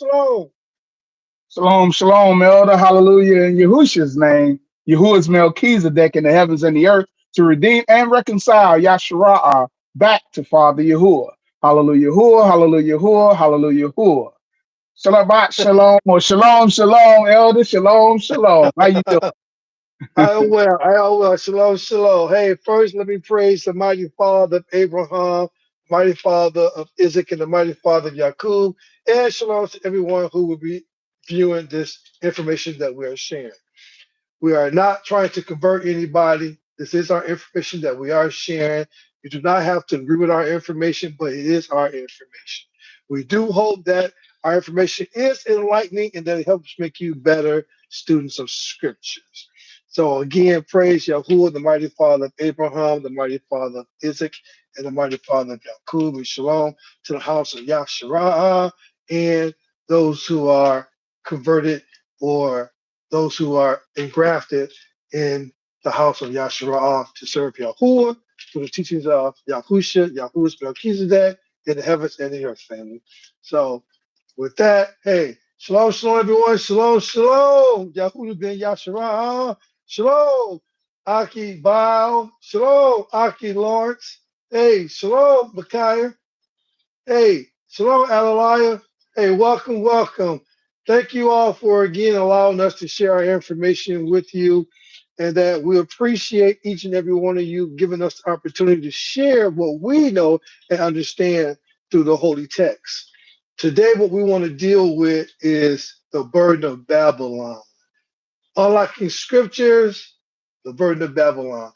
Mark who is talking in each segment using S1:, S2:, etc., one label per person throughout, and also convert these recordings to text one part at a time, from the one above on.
S1: Shalom.
S2: Shalom, shalom, elder. Hallelujah. In Yahusha's name, Yahuwah's Melchizedek in the heavens and the earth to redeem and reconcile YaHUaH back to Father Yahuwah. Hallelujah, Yahuwah, hallelujah, Yahuwah, hallelujah, Yahuwah. Shalom, shalom, or shalom, shalom, elder. Shalom, shalom. How you doing?
S1: I am well. I am well. Shalom, shalom. Hey, first let me praise the mighty Father of Abraham, mighty Father of Isaac, and the mighty Father of Jacob. And shalom to everyone who will be viewing this information that we are sharing. We are not trying to convert anybody. This is our information that we are sharing. You do not have to agree with our information, but it is our information. We do hope that our information is enlightening and that it helps make you better students of scriptures. So again, praise Yahuwah, the mighty Father of Abraham, the mighty Father of Isaac, and the mighty Father of Jacob. And shalom to the house of YaHUaH and those who are converted or those who are engrafted in the house of YaHUaH to serve Yahuwah through the teachings of Yahusha, Yahuwah's Melchizedek in the heavens and the earth, family. So with that, hey, shalom, shalom, everyone. Shalom, shalom. Yahuwah ben YaHUaH. Shalom, Aki Baal. Shalom, Aki Lawrence. Hey, shalom, Micaiah. Hey, shalom, Adonai. Hey, welcome, welcome. Thank you all for again allowing us to share our information with you, and that we appreciate each and every one of you giving us the opportunity to share what we know and understand through the holy text. Today, what we want to deal with is the burden of Babylon. Unlocking Scriptures, the burden of Babylon.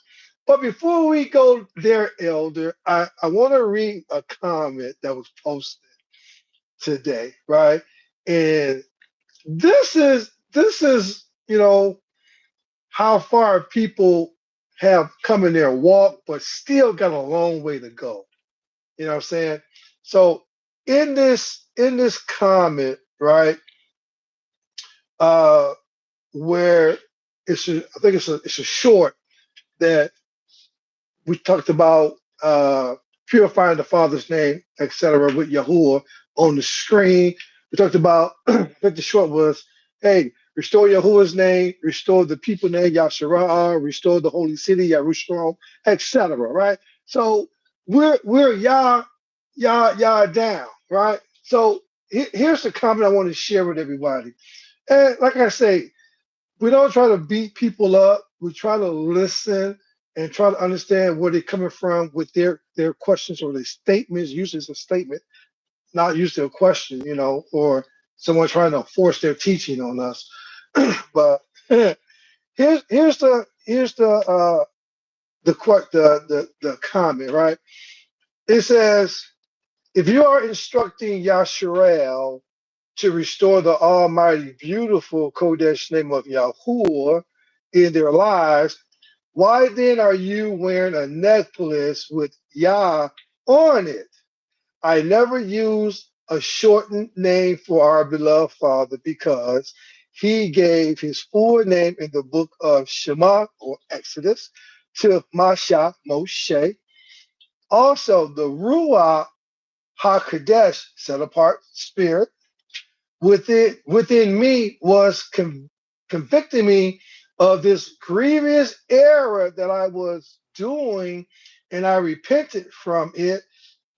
S1: But before we go there, Elder, I want to read a comment that was posted today, right? And this is how far people have come in their walk, but still got a long way to go. You know what I'm saying? So in this comment, right, uh, where I think it's a short that we talked about purifying the Father's name, etc., with Yahuwah on the screen. We talked about, I think the short was, hey, restore Yahuwah's name, restore the people name, YaHUaH, restore the holy city, Yerushalayim, etc., right? So we're Yah down, right? So here's the comment I want to share with everybody. And like I say, we don't try to beat people up. We try to listen and try to understand where they're coming from with their questions or their statements. Usually it's a statement, not usually a question, or someone trying to force their teaching on us. But here's the comment, right? It says, if you are instructing Yasharel to restore the almighty, beautiful Kodesh name of Yahuwah in their lives, why then are you wearing a necklace with Yah on it? I never use a shortened name for our beloved Father because he gave his full name in the book of Shema or Exodus to Masha Moshe. Also, the Ruach HaKodesh, set apart spirit, within me was convicting me of this grievous error that I was doing, and I repented from it.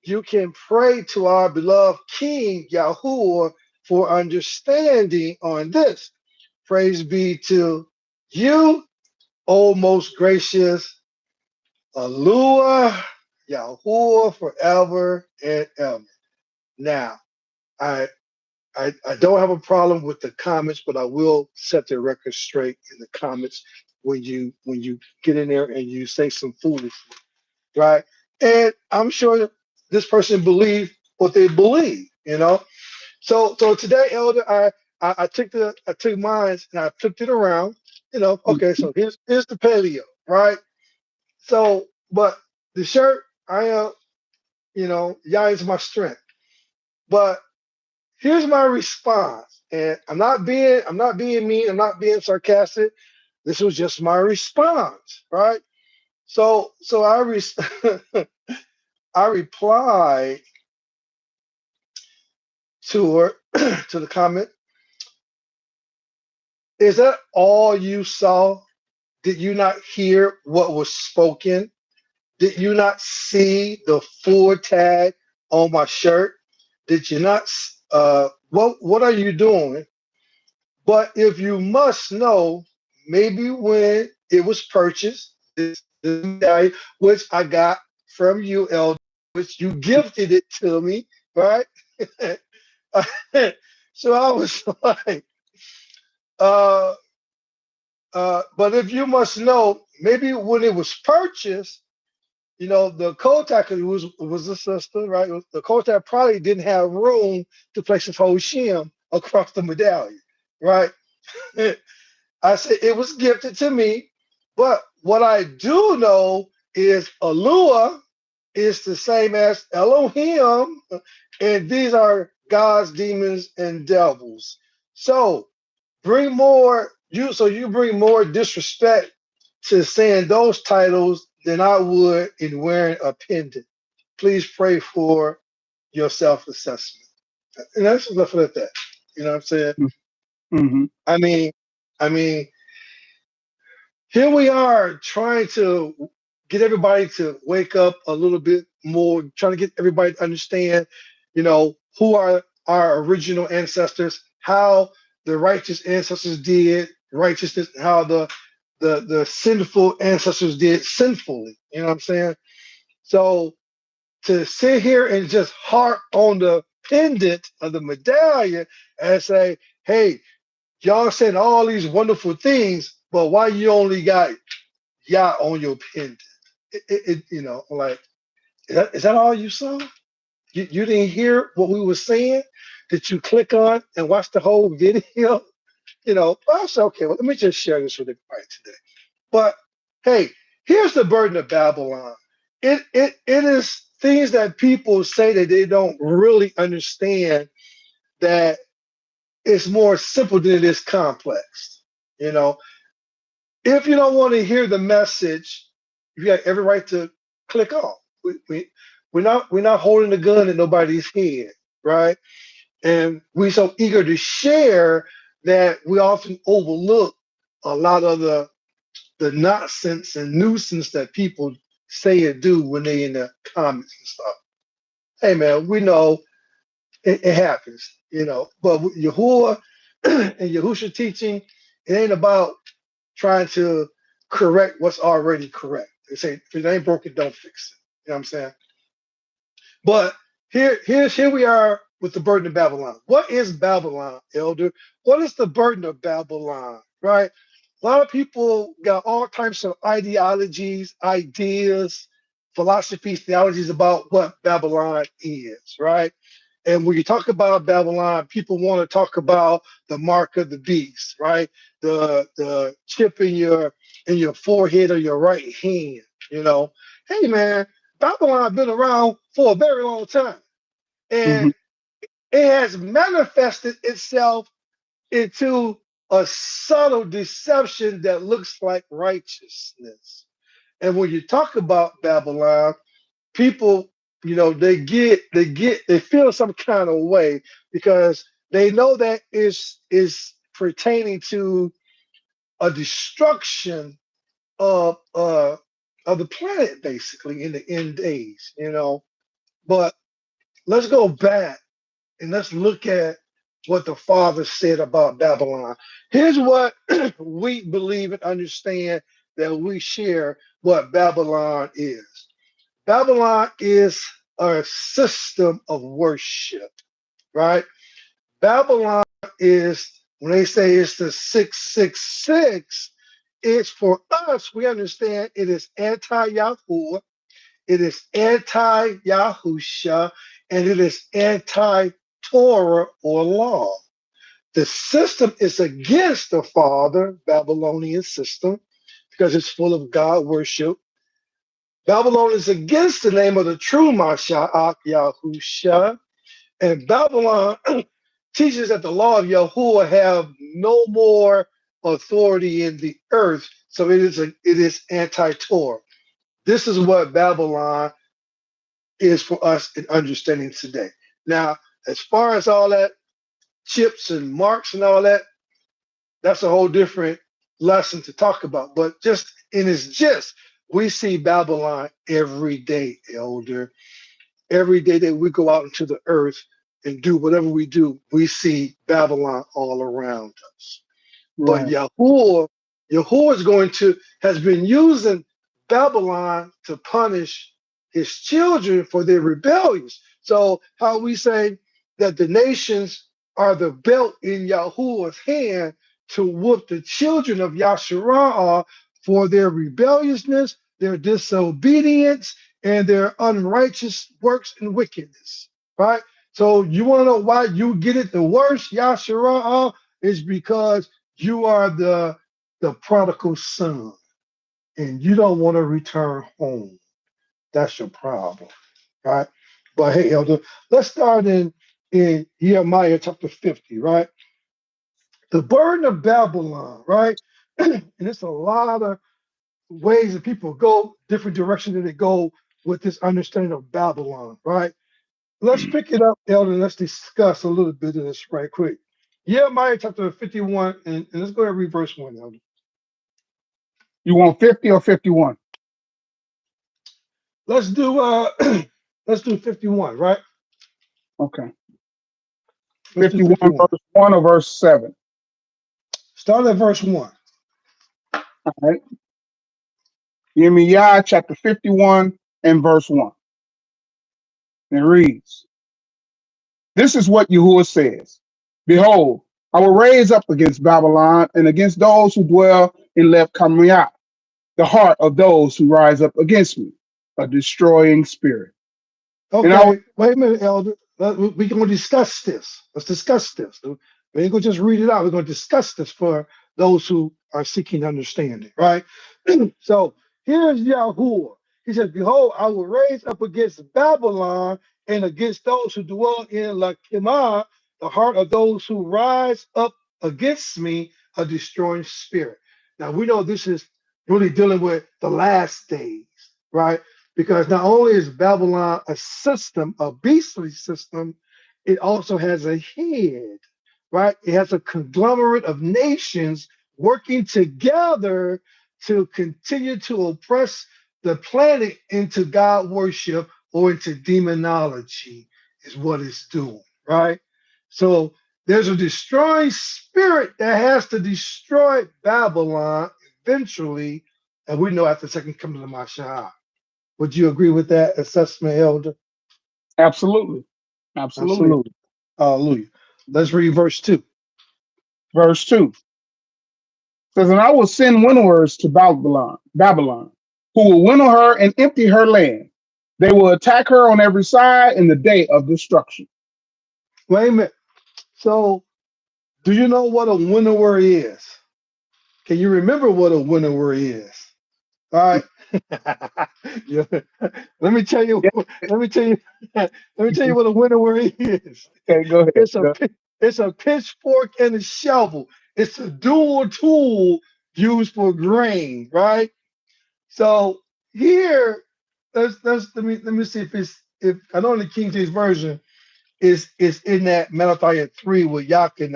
S1: You can pray to our beloved King Yahuwah for understanding on this. Praise be to you, O most gracious Alua Yahuwah forever and ever. Now, I I don't have a problem with the comments, but I will set the record straight in the comments when you get in there and you say some foolishness, right? And I'm sure this person believe what they believe. So today, Elder, I took mine and I flipped it around. Okay, so here's the paleo, right? So, but the shirt, Yah is my strength. But here's my response, and I'm not being mean, I'm not being sarcastic. This was just my response, right? So I replied to her to the comment, is that all you saw? Did you not hear what was spoken? Did you not see the full tag on my shirt? Did you not? What are you doing? But if you must know, maybe when it was purchased, this medallion, which I got from you, Elder, which you gifted it to me, right? So I was like, uh, but if you must know, maybe when it was purchased, the Kotak was a sister, right? The Kotak probably didn't have room to place his whole shim across the medallion, right? I said it was gifted to me, but what I do know is YaHUaH is the same as Elohim, and these are gods, demons, and devils. So you bring more disrespect to saying those titles than I would in wearing a pendant. Please pray for your self-assessment. And that's just left it at that. You know what I'm saying?
S2: Mm-hmm.
S1: I mean, I mean, here we are trying to get everybody to wake up a little bit more, trying to get everybody to understand, who are our original ancestors, how the righteous ancestors did righteousness, how the sinful ancestors did sinfully. You know what I'm saying? So to sit here and just harp on the pendant of the medallion and say, hey, y'all saying all these wonderful things, but why you only got Yah on your pendant? Like, is that all you saw? You didn't hear what we were saying? Did you click on and watch the whole video? I said, okay, well, let me just share this with everybody today. But hey, here's the burden of Babylon. It is things that people say that they don't really understand, that it's more simple than it is complex. You know, if you don't want to hear the message, you got every right to click off. We're not holding a gun in nobody's head, right? And we're so eager to share that we often overlook a lot of the nonsense and nuisance that people say and do when they in the comments and stuff. Hey man, we know it happens, But with YaHUaH and Yahusha teaching, it ain't about trying to correct what's already correct. They say if it ain't broken, don't fix it. You know what I'm saying? But here we are with the burden of Babylon. What is Babylon, Elder? What is the burden of Babylon? Right? A lot of people got all types of ideologies, ideas, philosophies, theologies about what Babylon is, right? And when you talk about Babylon, people want to talk about the mark of the beast, right? The chip in your forehead or your right hand. Hey man, Babylon been around for a very long time,
S2: Mm-hmm.
S1: and it has manifested itself into a subtle deception that looks like righteousness. And when you talk about Babylon, people, they feel some kind of way because they know that is pertaining to a destruction of of the planet, basically in the end days. But let's go back and let's look at what the Father said about Babylon. Here's what we believe and understand, that we share what Babylon is. Babylon is a system of worship, right? Babylon is, when they say it's the 666, it's for us, we understand it is anti-YaHUaH, it is anti-YaHUsha, and it is anti-Torah or law. The system is against the Father, Babylonian system, because it's full of God worship. Babylon is against the name of the true Mashiach, Yahusha, and Babylon teaches that the law of YaHUaH have no more authority in the earth, so it is anti-Torah. This is what Babylon is for us in understanding today. Now, as far as all that, chips and marks and all that, that's a whole different lesson to talk about. But just in its gist, we see Babylon every day, elder. Every day that we go out into the earth and do whatever we do, we see Babylon all around us. But
S2: Right.
S1: YaHUaH is has been using Babylon to punish his children for their rebellions. So how we say that the nations are the belt in YaHUaH's hand to whoop the children of Yasharah for their rebelliousness, their disobedience, and their unrighteous works and wickedness. Right? So you want to know why you get it the worst, Yasharah, is because you are the prodigal son, and you don't want to return home. That's your problem, right? But hey, elder, let's start in Nehemiah chapter 50, right? The burden of Babylon, right? And it's a lot of ways that people go, different directions that they go with this understanding of Babylon, right? Let's pick it up, elder, and let's discuss a little bit of this right quick. Nehemiah chapter 51, and let's go ahead and read verse 1, elder.
S2: You want 50 or 51?
S1: Let's do let's do 51, right?
S2: Okay.
S1: Let's do
S2: 51
S1: 51.
S2: verse 1 or verse 7.
S1: Start at verse 1.
S2: All right. YaHUaH chapter 51 and verse 1. It reads, this is what YaHUaH says. Behold, I will raise up against Babylon and against those who dwell in Leb Kamriah, the heart of those who rise up against me, a destroying spirit. And I will,
S1: Okay, wait a minute, elder. We're going to discuss this. Let's discuss this. We ain't going to just read it out. We're going to discuss this for those who are seeking understanding, right? So here's YaHUaH. He says, behold, I will raise up against Babylon and against those who dwell in Lachish, the heart of those who rise up against me, a destroying spirit. Now we know this is really dealing with the last days, right? Because not only is Babylon a system, a beastly system, it also has a head, right? It has a conglomerate of nations working together to continue to oppress the planet into God worship or into demonology, is what it's doing, right? So there's a destroying spirit that has to destroy Babylon eventually, and we know after the second coming of Mashiach. Would you agree with that assessment, Elder?
S2: absolutely. Absolutely.
S1: Absolutely. Hallelujah. Let's read verse 2.
S2: Verse 2 says, and I will send winnowers to Babylon, who will winnow her and empty her land. They will attack her on every side in the day of destruction.
S1: Wait a minute. So, do you know what a winnower is? Can you remember what a winnower is? All right. Yeah. Let me tell you.
S2: Yeah,
S1: Let me tell you. Let me tell you what a winnower is.
S2: okay, go ahead.
S1: It's a
S2: Go.
S1: it's a pitchfork and a shovel. It's a dual tool used for grain, right? So here, let me see if I know in the King James version is in that Malachi 3 with Yakin,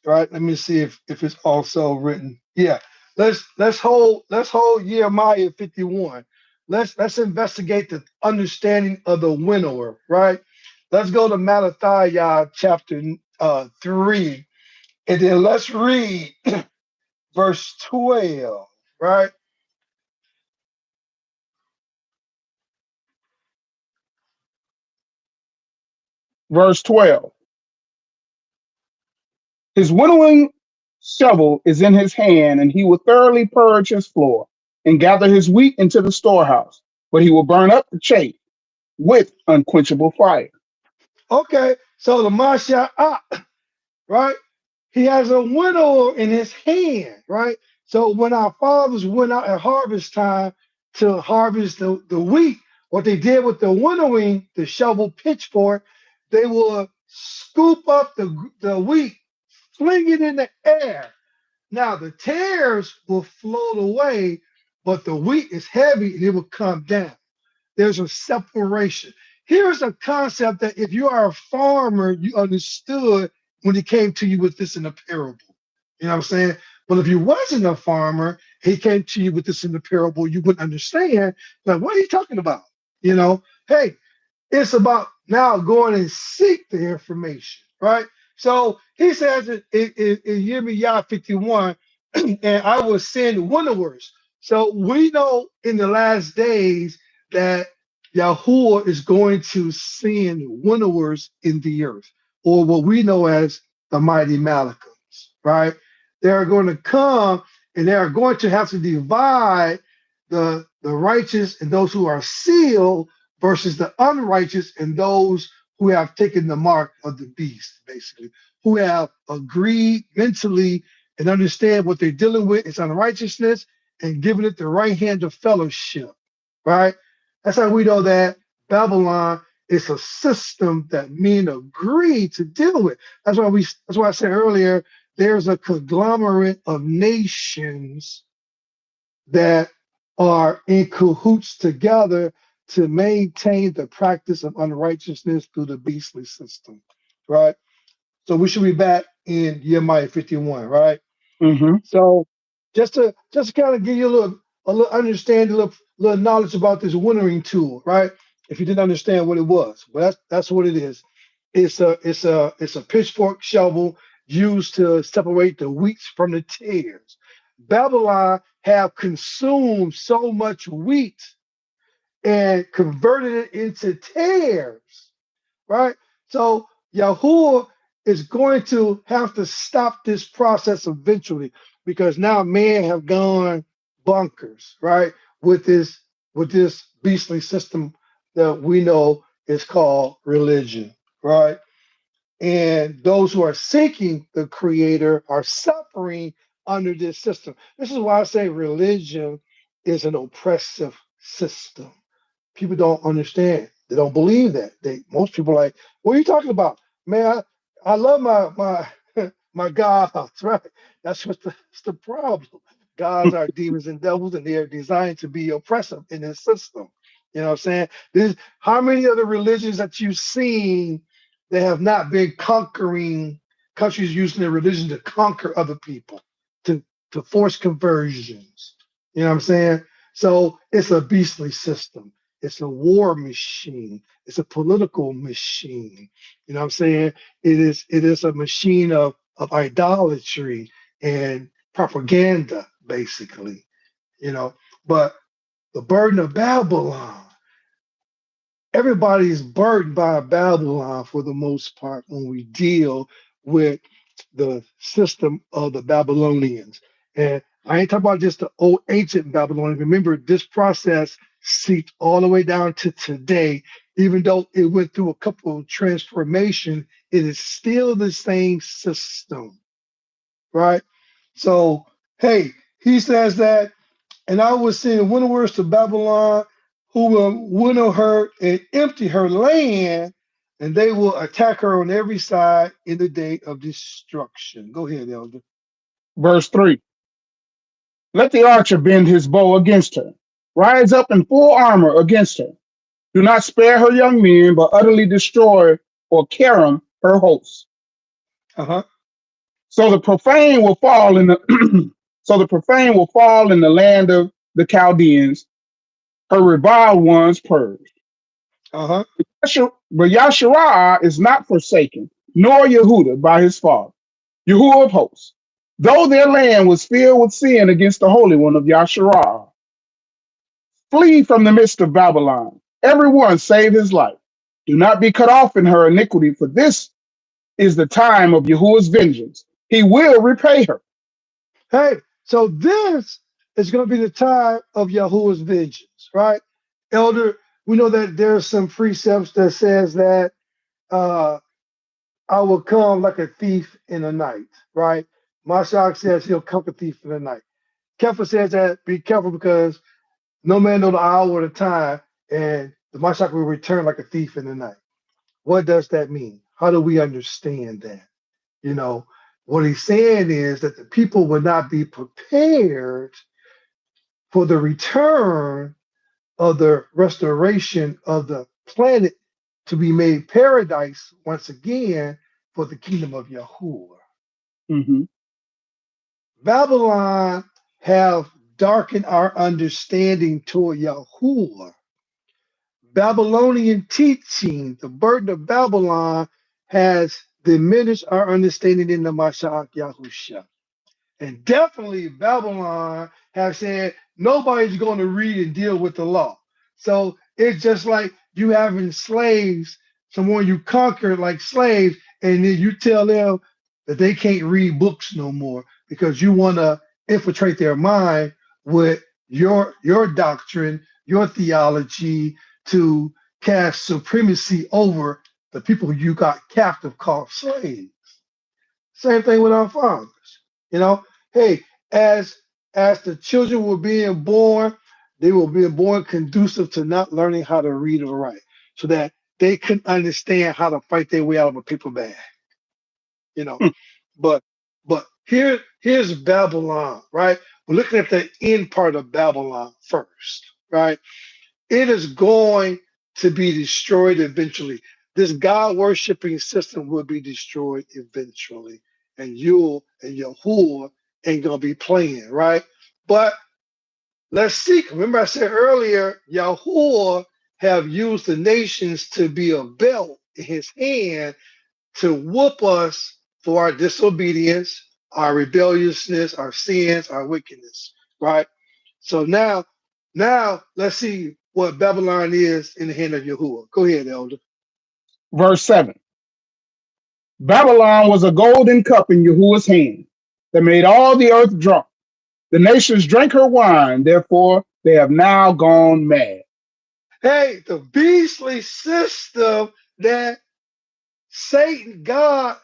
S1: right? Let me see if it's also written. Yeah, let's hold Nehemiah 51. Let's investigate the understanding of the winnower, right? Let's go to Malachi chapter 3, and then let's read verse 12, right?
S2: Verse 12. His winnowing shovel is in his hand, and he will thoroughly purge his floor and gather his wheat into the storehouse, but he will burn up the chaff with unquenchable fire.
S1: Okay, so the Mashiach, right? He has a winnow in his hand, right? So when our fathers went out at harvest time to harvest the wheat, what they did with the winnowing, the shovel pitchfork, they would scoop up the wheat, fling it in the air. Now the tares will float away, but the wheat is heavy and it will come down. There's a separation. Here's a concept that if you are a farmer, you understood when he came to you with this in a parable. You know what I'm saying? But if you wasn't a farmer, he came to you with this in the parable, you wouldn't understand. Like, what are you talking about? You know, hey, it's about now going and seek the information, right? So he says in YaHUaH 51, and I will send winnowers. So we know in the last days that YaHUaH is going to send winnowers in the earth, or what we know as the mighty Malachams, right? They are going to come and they are going to have to divide the righteous and those who are sealed versus the unrighteous and those who have taken the mark of the beast, basically, who have agreed mentally and understand what they're dealing with is unrighteousness and giving it the right hand of fellowship, right? That's how we know that Babylon is a system that men agree to deal with. That's why I said earlier, there's a conglomerate of nations that are in cahoots together to maintain the practice of unrighteousness through the beastly system, right? So we should be back in YaHUaH 51, right?
S2: Mm-hmm.
S1: So just to kind of give you a little understanding, a little knowledge about this winnowing tool, right? If you didn't understand what it was, well, that's what it is. It's a pitchfork shovel used to separate the wheat from the tares. Babylon have consumed so much wheat and converted it into tares, right? So YaHUaH is going to have to stop this process eventually because now men have gone bonkers, right? With this beastly system that we know is called religion, right? And those who are seeking the creator are suffering under this system. This is why I say religion is an oppressive system. People don't understand. They don't believe that. Most people are like, what are you talking about? Man, I love my my gods, right? That's the problem. Gods are demons and devils, and they are designed to be oppressive in this system. You know what I'm saying? How many other religions that you've seen that have not been conquering countries using their religion to conquer other people, to to force conversions. You know what I'm saying? So it's a beastly system. It's a war machine. It's a political machine. You know what I'm saying? It is a machine of idolatry and propaganda, basically. You know, but the burden of Babylon, everybody's burdened by Babylon for the most part when we deal with the system of the Babylonians. And I ain't talking about just the old ancient Babylonians. Remember, this process seeped all the way down to today. Even though it went through a couple of transformations, it is still the same system, right? So, hey, he says that and I will send winnowers to Babylon, who will winnow her and empty her land, and they will attack her on every side in the day of destruction. Go ahead, Elder.
S2: Verse 3. Let the archer bend his bow against her, rise up in full armor against her. Do not spare her young men, but utterly destroy or carom her hosts.
S1: Uh-huh.
S2: So the profane will fall in the so the profane will fall in the land of the Chaldeans, her reviled ones purged.
S1: Uh-huh.
S2: But YaHUaH is not forsaken, nor Yehuda by his father, Yahuwah of hosts. Though their land was filled with sin against the Holy One of YaHUaH, flee from the midst of Babylon. Everyone save his life. Do not be cut off in her iniquity, for this is the time of Yahuwah's vengeance. He will repay her.
S1: Hey, so this is going to be the time of Yahuwah's vengeance, right? Elder, we know that there's some precepts that says that uh, I will come like a thief in the night, right? Mashak says he'll come like a thief in the night. Kepha says that be careful because no man know the hour or the time, and the Mashiach will return like a thief in the night. What does that mean? How do we understand that? You know, what he's saying is that the people will not be prepared for the return of the restoration of the planet to be made paradise once again for the kingdom of YaHUaH.
S2: Mm-hmm.
S1: Babylon have darkened our understanding toward YaHUaH. Babylonian teaching, the burden of Babylon, has diminished our understanding in the Mashiach Yahusha. And definitely Babylon have said nobody's going to read and deal with the law. So it's just like you having slaves, someone you conquered like slaves, and then you tell them that they can't read books no more because you want to infiltrate their mind with your doctrine, your theology to cast supremacy over the people you got captive called slaves. Same thing with our fathers. You know, hey, as the children were being born, they were being born conducive to not learning how to read or write, so that they couldn't understand how to fight their way out of a paper bag. You know, but here's Babylon, right? We're looking at the end part of Babylon first, right? It is going to be destroyed eventually. This God worshiping system will be destroyed eventually, and you and YaHUaH ain't gonna be playing, right? But let's see. Remember, I said earlier, YaHUaH have used the nations to be a belt in his hand to whoop us for our disobedience, our rebelliousness, our sins, our wickedness, right? So now let's see what Babylon is in the hand of YaHUaH. Go ahead, Elder.
S2: Verse 7. Babylon was a golden cup in Yahuwah's hand that made all the earth drunk. The nations drank her wine, therefore they have now gone mad.
S1: Hey, the beastly system that Satan, God,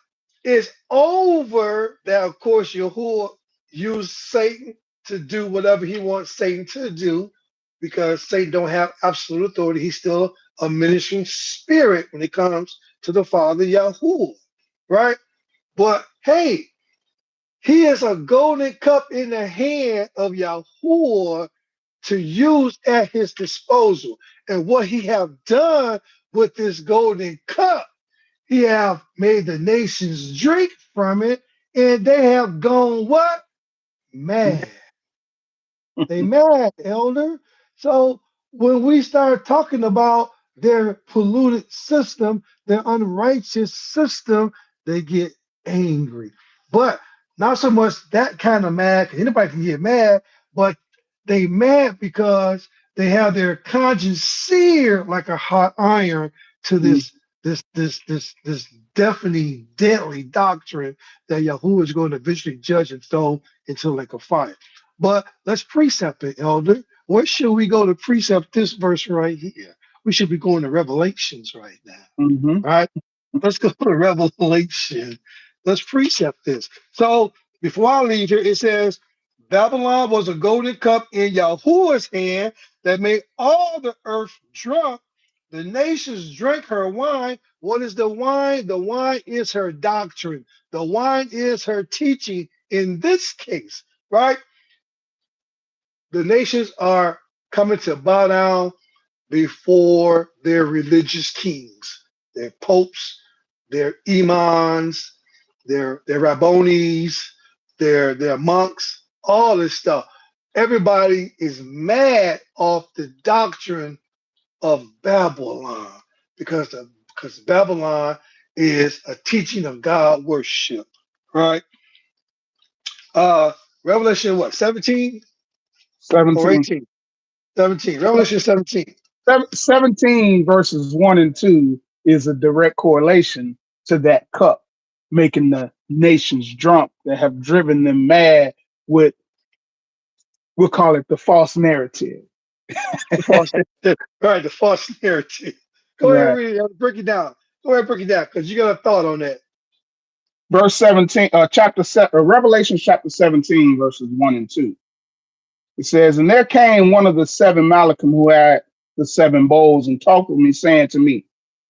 S1: is over. That, of course, YaHUaH used Satan to do whatever he wants Satan to do because Satan don't have absolute authority. He's still a ministering spirit when it comes to the Father YaHUaH, right? But hey, he is a golden cup in the hand of YaHUaH to use at his disposal. And what he have done with this golden cup, he have made the nations drink from it, and they have gone what? Mad. They mad, elder. So when we start talking about their polluted system, their unrighteous system, they get angry. But not so much that kind of mad, 'cause anybody can get mad, but they mad because they have their conscience seared like a hot iron to this deafening, deadly doctrine that YaHUaH is going to eventually judge and throw into like a fire. But let's precept it, elder. Where should we go to precept this verse right here? We should be going to Revelations right now,
S2: Mm-hmm.
S1: right? Let's go to Revelation. Let's precept this. So before I leave here, it says, Babylon was a golden cup in YaHUaH's hand that made all the earth drunk. The nations drank her wine. What is the wine? The wine is her doctrine. The wine is her teaching in this case, right? The nations are coming to bow down before their religious kings, their popes, their imams, their rabbonis, their monks, all this stuff. Everybody is mad off the doctrine of Babylon because Babylon is a teaching of God worship, right? Revelation what, 17 or
S2: 17.
S1: 18? 17. Revelation 17.
S2: 17 verses 1 and 2 is a direct correlation to that cup, making the nations drunk that have driven them mad with, we'll call it the false narrative.
S1: The false narrative. Right, the false narrative. Go ahead and
S2: Right.
S1: read it. Break it down. Go ahead and break it down because you got a thought on that.
S2: Verse 17, Revelation chapter 17, verses 1 and 2. It says, and there came one of the seven Malachim who had the seven bowls and talked with me, saying to me,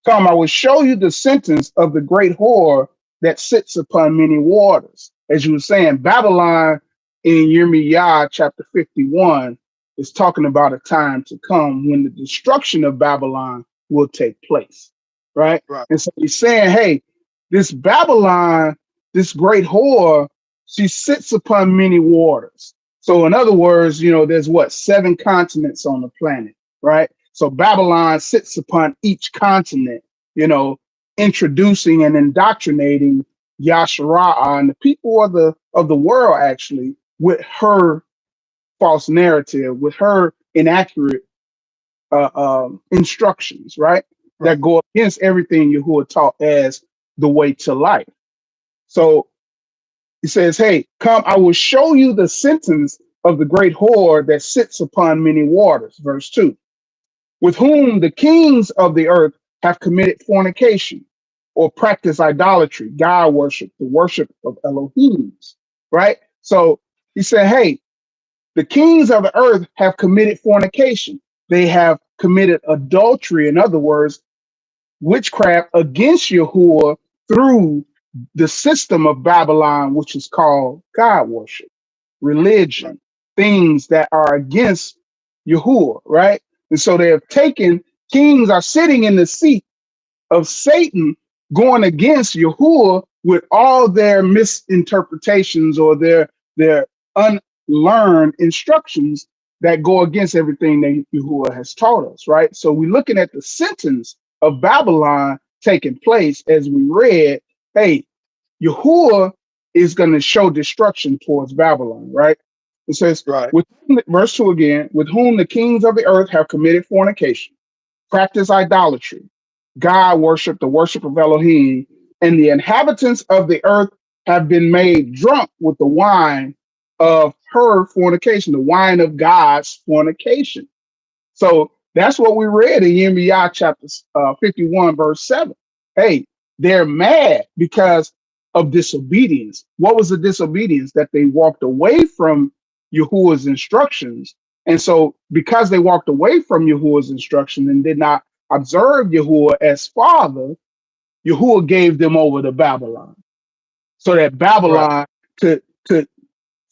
S2: come, I will show you the sentence of the great whore that sits upon many waters. As you were saying, Babylon in YaHUaH chapter 51 is talking about a time to come when the destruction of Babylon will take place, right?
S1: Right.
S2: And so he's saying, hey, this Babylon, this great whore, she sits upon many waters. So in other words, there's what, 7 continents on the planet, right? So Babylon sits upon each continent, introducing and indoctrinating YaHUaH and the people of the world actually with her false narrative, with her inaccurate instructions, right?
S1: Right.
S2: That go against everything YaHUaH taught as the way to life. So he says, hey, come, I will show you the sentence of the great whore that sits upon many waters. Verse 2, with whom the kings of the earth have committed fornication or practiced idolatry, God worship, the worship of Elohims, right? So he said, hey, the kings of the earth have committed fornication. They have committed adultery, in other words, witchcraft against YaHUaH through the system of Babylon, which is called God worship,
S1: Right.
S2: religion, things that are against YaHUaH, right? And so they have taken, kings are sitting in the seat of Satan going against YaHUaH with all their misinterpretations or their unlearned instructions that go against everything that YaHUaH has taught us, right? So we're looking at the sentence of Babylon taking place as we read, hey, YaHUaH is going to show destruction towards Babylon, right? It says,
S1: Right.
S2: with verse 2 again, with whom the kings of the earth have committed fornication, practice idolatry, God worship, the worship of Elohim, and the inhabitants of the earth have been made drunk with the wine of her fornication, the wine of God's fornication. So that's what we read in Yirmiyaah chapter 51, verse 7. Hey, they're mad because of disobedience. What was the disobedience? That they walked away from YaHUaH's instructions. And so because they walked away from YaHUaH's instruction and did not observe YaHUaH as father, YaHUaH gave them over to Babylon. So that
S1: Right.
S2: Babylon could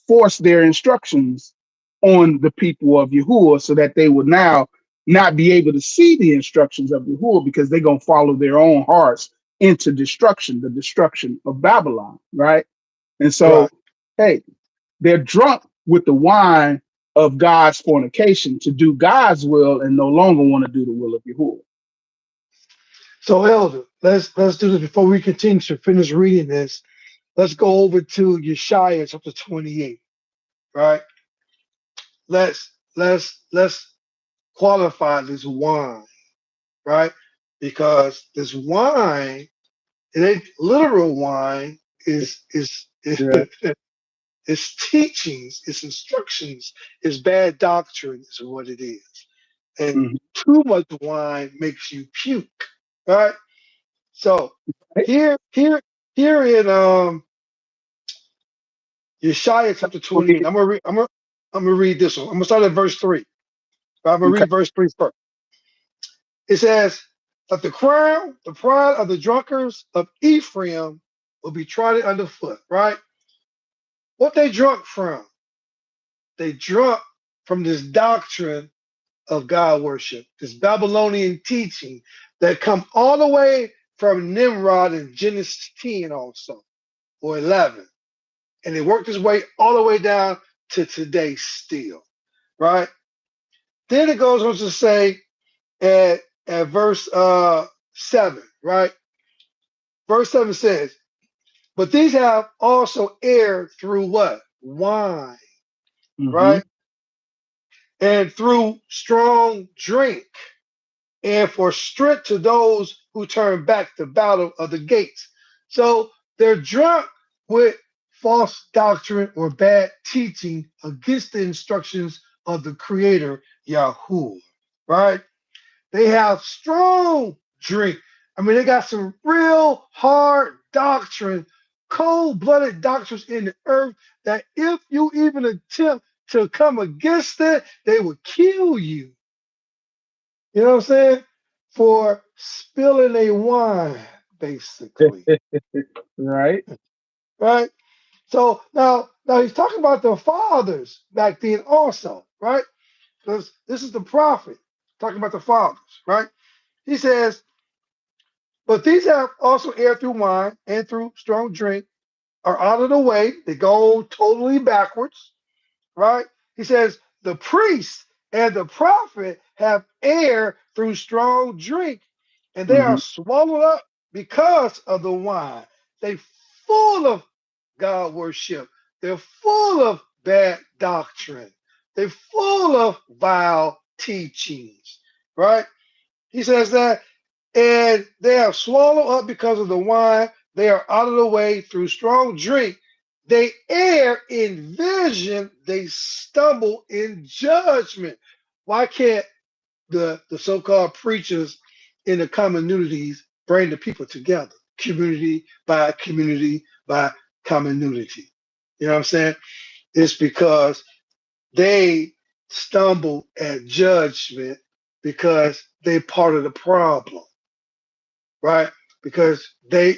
S2: force their instructions on the people of YaHUaH so that they would now not be able to see the instructions of YaHUaH because they're going to follow their own hearts into destruction, the destruction of Babylon, right? And so,
S1: Right.
S2: hey, they're drunk with the wine of God's fornication to do God's will and no longer want to do the will of YaHUaH.
S1: So, Elder, let's do this before we continue to finish reading this. Let's go over to Yeshaya chapter 28. Right. Let's qualify this wine, right? Because this wine, it ain't literal wine, is
S2: Yeah.
S1: it's teachings, it's instructions, it's bad doctrine, is what it is. And
S2: Mhm.
S1: too much wine makes you puke, right? So here in Yeshaya chapter 28, I'm gonna read this one. I'm gonna start at verse 3. I'm gonna
S2: Okay.
S1: read verse 3 first. It says, "But the crown, the pride of the drunkards of Ephraim will be trodden underfoot," right? What they drunk from? They drunk from this doctrine of God worship, this Babylonian teaching that come all the way from Nimrod in Genesis 10 also, or 11. And it worked its way all the way down to today still, right? Then it goes on to say at verse 7, right? Verse 7 says, "But these have also erred through what? Wine,
S2: Hmm.
S1: right? And through strong drink, and for strength to those who turn back the battle of the gates." So they're drunk with false doctrine or bad teaching against the instructions of the Creator, YaHUaH, right? They have strong drink. I mean, they got some real hard doctrine, cold-blooded doctrines in the earth that if you even attempt to come against it, they would kill you. You know what I'm saying? For spilling a wine, basically.
S2: Right.
S1: Right? So now he's talking about the fathers back then also, right? Because this is the prophet talking about the fathers, right? He says, But these have also erred through wine and through strong drink, are out of the way. They go totally backwards, right? He says, the priest and the prophet have erred through strong drink, and they are
S2: Mm-hmm.
S1: swallowed up because of the wine. They full of God worship. They're full of bad doctrine. They're full of vile teachings, right? He says that, and they are swallowed up because of the wine. They are out of the way through strong drink. They err in vision. They stumble in judgment. Why can't the so-called preachers in the communities bring the people together, community by community by community? You know what I'm saying? It's because they stumble at judgment because they part of the problem, right? Because they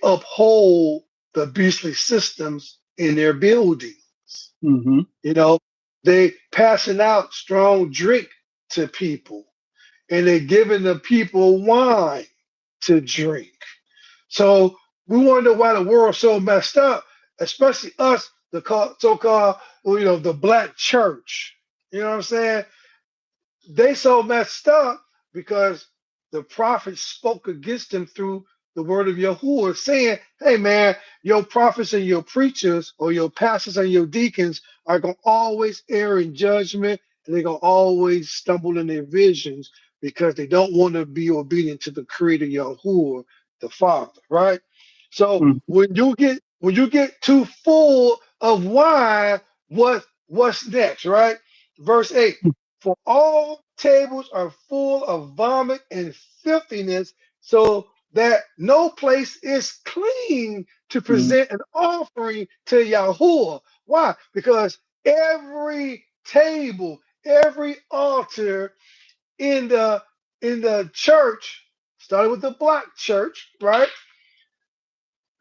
S1: uphold the beastly systems in their buildings.
S2: Mm-hmm.
S1: You know, they passing out strong drink to people, and they're giving the people wine to drink. So we wonder why the world's so messed up, especially us, so-called, the black church. You know what I'm saying? They so messed up because the prophet spoke against them through the word of YaHUaH, saying, hey man, your prophets and your preachers or your pastors and your deacons are going to always err in judgment, and they're going to always stumble in their visions because they don't want to be obedient to the creator YaHUaH, the Father, right? So
S2: Mm-hmm.
S1: when you get too full of wine, what's next, right? Verse 8. For all tables are full of vomit and filthiness, so that no place is clean to present an offering to YaHUaH. Why? Because every table, every altar in the church, starting with the black church, right?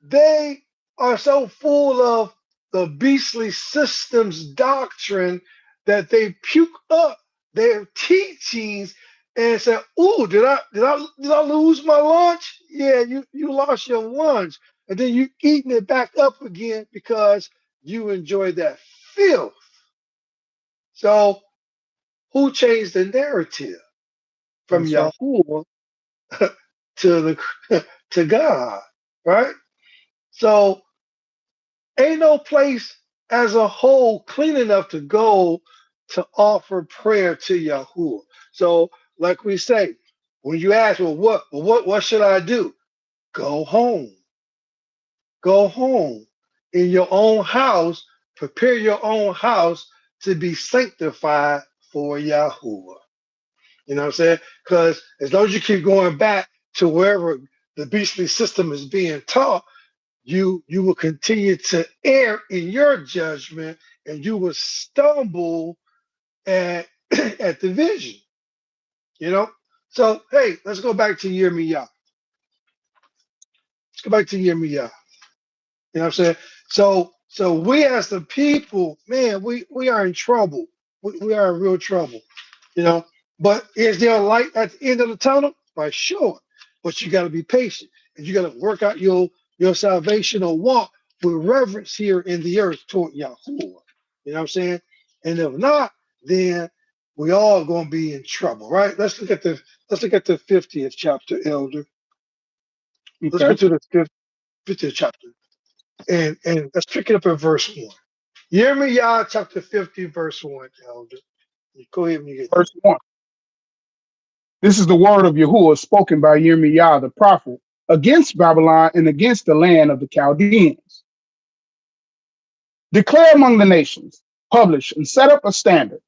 S1: They are so full of the beastly systems doctrine that they puke up their teachings and say, "Ooh, did I lose my lunch? Yeah, you lost your lunch, and then you eating it back up again because you enjoy that filth." So who changed the narrative from
S2: That's right.
S1: YaHUaH to to God, right? So ain't no place as a whole clean enough to go to offer prayer to YaHUaH. So, like we say, when you ask, well, what should I do? Go home. Go home in your own house. Prepare your own house to be sanctified for YaHUaH. You know what I'm saying? Because as long as you keep going back to wherever the beastly system is being taught, you will continue to err in your judgment, and you will stumble at at the vision. You know. So hey, let's go back to YaHUaH. Let's go back to YaHUaH. You know what I'm saying? So we as the people, man, we are in trouble. We are in real trouble. You know. But is there a light at the end of the tunnel? By sure. But you got to be patient, and you got to work out your salvational walk with reverence here in the earth toward YaHUaH. You know what I'm saying? And if not, then we all gonna be in trouble, right? Let's look at the 50th chapter, Elder. Let's go
S2: Okay.
S1: to the 50th chapter, and let's pick it up at verse 1. YaHUaH chapter 50, verse 1, Elder. Go ahead when you get there.
S2: Verse 1. This is the word of YaHUaH spoken by YirmIyah the prophet against Babylon and against the land of the Chaldeans. Declare among the nations, publish and set up a standard.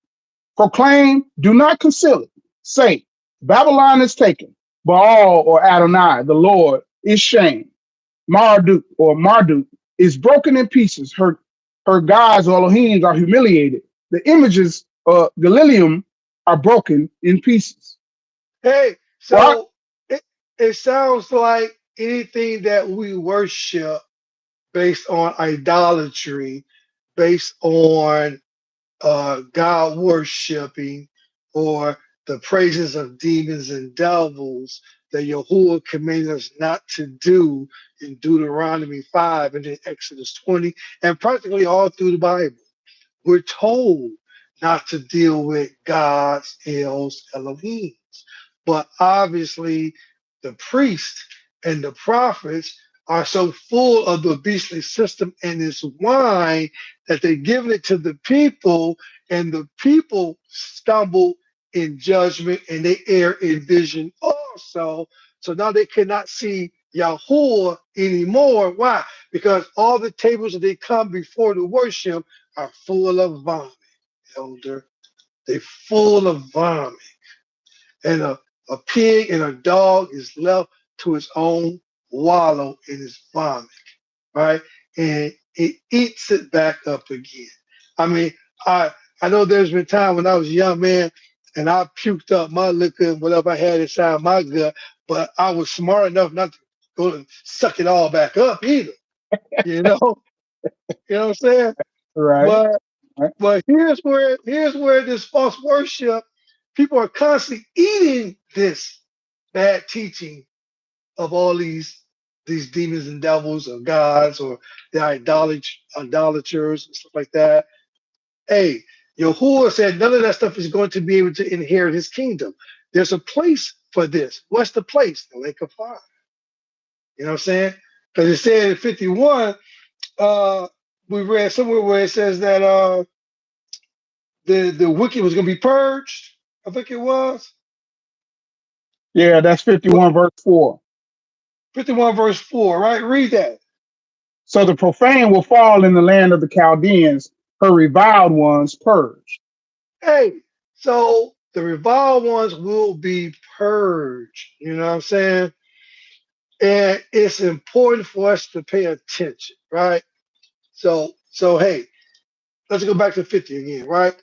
S2: Proclaim, do not conceal it. Say, Babylon is taken. Baal or Adonai, the Lord, is shamed. Marduk or Marduk is broken in pieces. Her gods or Elohim are humiliated. The images of Galilium are broken in pieces.
S1: Hey,
S2: What?
S1: so it sounds like anything that we worship based on idolatry, based on God worshiping, or the praises of demons and devils that YaHUaH commanded us not to do in Deuteronomy 5 and in Exodus 20, and practically all through the Bible. We're told not to deal with gods, Elohim. But obviously, the priests and the prophets are so full of the beastly system and this wine that they're giving it to the people, and the people stumble in judgment and they err in vision also. So now they cannot see YaHUaH anymore. Why? Because all the tables that they come before to worship are full of vomit, elder. They're full of vomit. And a pig and a dog is left to its own wallow in its vomit, right? And it eats it back up again. I mean, I know there's been time when I was a young man and I puked up my liquor and whatever I had inside my gut, but I was smart enough not to go and suck it all back up either. You know, you know what I'm saying?
S2: Right.
S1: But
S2: Right.
S1: but here's where this false worship, people are constantly eating this bad teaching of all these demons and devils or gods or the idolaters and stuff like that. Hey, Yahuwah said none of that stuff is going to be able to inherit his kingdom. There's a place for this. What's the place? The lake of fire. You know what I'm saying? Because it said in 51, we read somewhere where it says that the wicked was going to be purged. I think it was.
S2: Yeah, that's
S1: What,
S2: 51 verse 4.
S1: 51 verse 4, right? Read that.
S2: So the profane will fall in the land of the Chaldeans, her reviled ones purged.
S1: Hey, so the reviled ones will be purged. You know what I'm saying? And it's important for us to pay attention, right? So hey, let's go back to 50 again, right?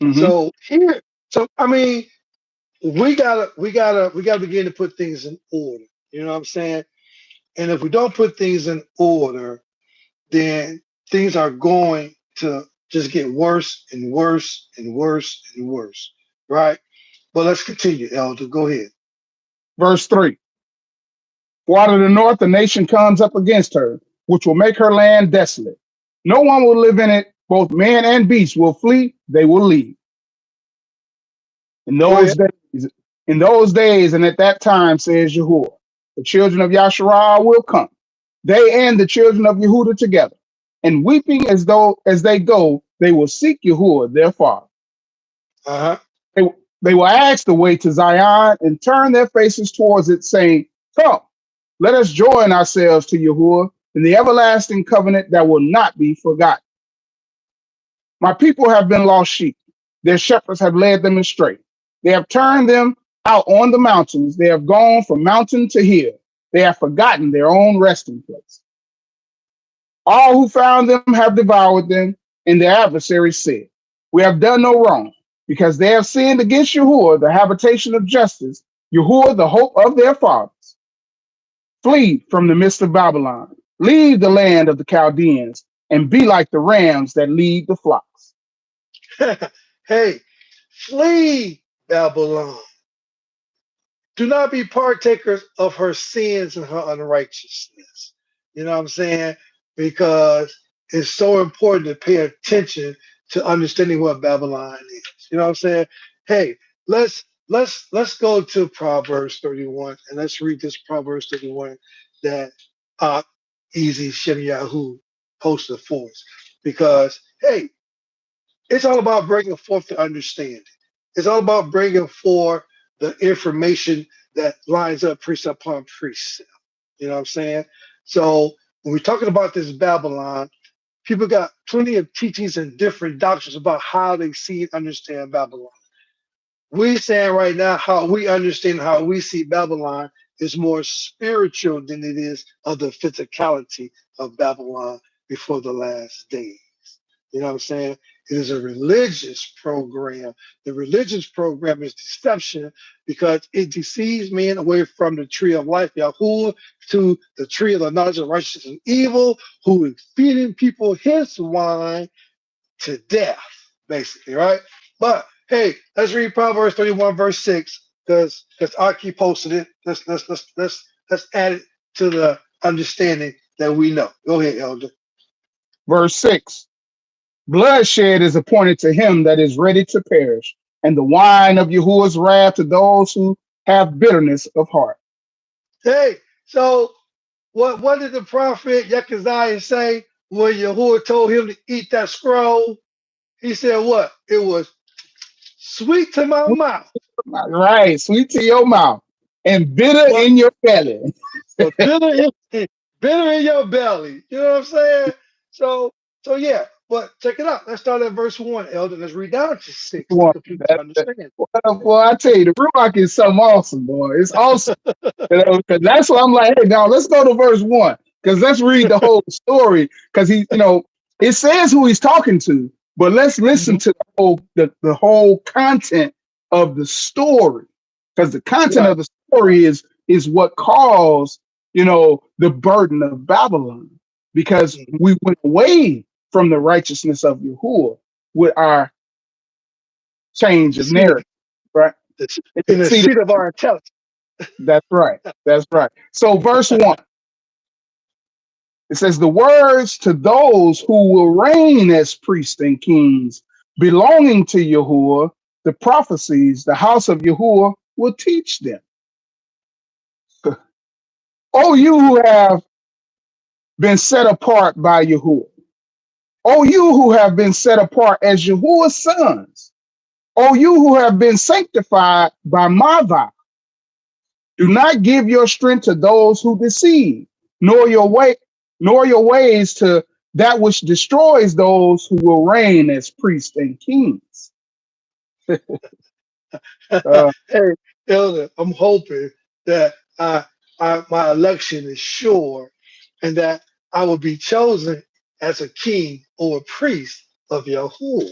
S2: Hmm.
S1: So here, so I mean, we gotta begin to put things in order. You know what I'm saying? And if we don't put things in order, then things are going to just get worse and worse and worse and worse, right? But let's continue, Elder. Go ahead.
S2: Verse 3. For out of the north a nation comes up against her, which will make her land desolate. No one will live in it, both man and beast will flee, they will leave. In
S1: Go
S2: those
S1: ahead.
S2: days, in those days and at that time, says YaHUaH, the children of YaHUaH will come, they and the children of Yehuda together, and weeping as they go, they will seek YaHUaH, their father.
S1: Uh-huh.
S2: They, they will ask the way to Zion and turn their faces towards it, saying, come, let us join ourselves to YaHUaH in the everlasting covenant that will not be forgotten. My people have been lost sheep. Their shepherds have led them astray. They have turned them out on the mountains. They have gone from mountain to hill. They have forgotten their own resting place. All who found them have devoured them, and their adversaries said, we have done no wrong, because they have sinned against YaHUaH, the habitation of justice, YaHUaH, the hope of their fathers. Flee from the midst of Babylon. Leave the land of the Chaldeans, and be like the rams that lead the flocks.
S1: Hey, flee Babylon. Do not be partakers of her sins and her unrighteousness. You know what I'm saying? Because it's so important to pay attention to understanding what Babylon is. You know what I'm saying? Hey, let's go to Proverbs 31 and let's read this Proverbs 31 that Easy Shem Yahoo posted for us. Because hey, it's all about bringing forth the understanding. It's all about bringing forth the information that lines up precept upon precept. You know what I'm saying? So when we're talking about this Babylon, people got plenty of teachings and different doctrines about how they see and understand Babylon. We saying right now how we understand how we see Babylon is more spiritual than it is of the physicality of Babylon before the last days. You know what I'm saying? It is a religious program. The religious program is deception because it deceives men away from the tree of life, YaHUaH, to the tree of the knowledge of righteousness and evil, who is feeding people his wine to death, basically, right? But hey, let's read Proverbs 31, verse 6. because Aki posted it. Let's add it to the understanding that we know. Go ahead, Elder.
S2: Verse 6. Bloodshed is appointed to him that is ready to perish, and the wine of YaHUaH's wrath to those who have bitterness of heart.
S1: Hey, so what did the prophet Yekaziah say when YaHUaH told him to eat that scroll? He said what? It was sweet to my mouth,
S2: Right, sweet to your mouth and bitter
S1: but
S2: in your belly.
S1: bitter in your belly. You know what I'm saying? So yeah. But check it out. Let's start at verse 1, Elder. Let's read down to 6 to
S2: Boy,
S1: complete the understanding.
S2: boy, I tell you, the Ruach is something awesome, boy. It's awesome. You know, 'cause that's why I'm like, hey, now let's go to verse 1. Because let's read the whole story. Because it says who he's talking to, but let's listen
S1: Mhm.
S2: to the whole content of the story. Because the content
S1: Right.
S2: of the story is what caused, the burden of Babylon. Because
S1: Mhm.
S2: we went away from the righteousness of YaHUaH with our change
S1: The
S2: of
S1: seed of
S2: narrative, right?
S1: the,
S2: It's
S1: in
S2: the
S1: the
S2: seed of-
S1: seat of our intelligence.
S2: That's right. That's right. So verse 1, it says, the words to those who will reign as priests and kings, belonging to YaHUaH, the prophecies, the house of YaHUaH will teach them. O you who have been set apart by YaHUaH. O you who have been set apart as YaHUaH's sons. O you who have been sanctified by my vow. Do not give your strength to those who deceive, nor your ways to that which destroys those who will reign as priests and kings. Uh,
S1: Hey, Elder, I'm hoping that my election is sure and that I will be chosen as a king or a priest of YaHUaH.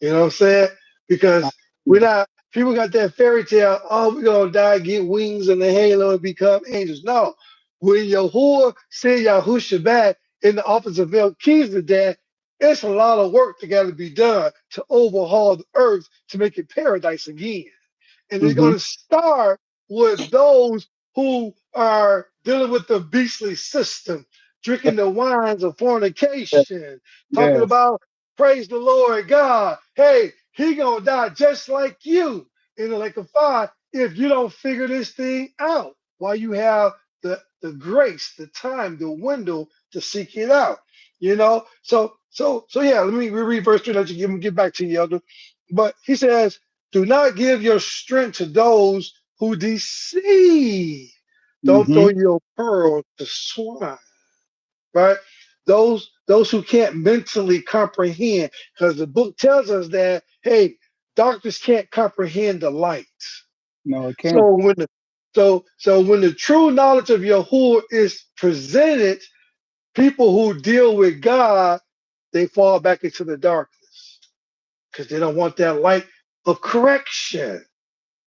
S1: You know what I'm saying? Because we're not, people got that fairy tale, oh, we're going to die, get wings and the halo and become angels. No. When YaHUaH sent YaHUshua back in the office of Melchizedek, it's a lot of work that got to be done to overhaul the earth to make it paradise again. And they're
S2: mhm.
S1: going to start with those who are dealing with the beastly system, drinking the wines of fornication, talking
S2: Yes.
S1: about praise the Lord God. Hey, he gonna die just like you in the lake of fire if you don't figure this thing out while you have the grace, the time, the window to seek it out. So yeah, let me reread verse 3, let you get back to you, Elder. But he says, do not give your strength to those who deceive. Don't throw
S2: Hmm.
S1: your pearl to swine, right? Those who can't mentally comprehend, because the book tells us that, hey, doctors can't comprehend the light.
S2: No, it can't.
S1: So when the true knowledge of YaHUaH is presented, people who deal with God, they fall back into the darkness because they don't want that light of correction.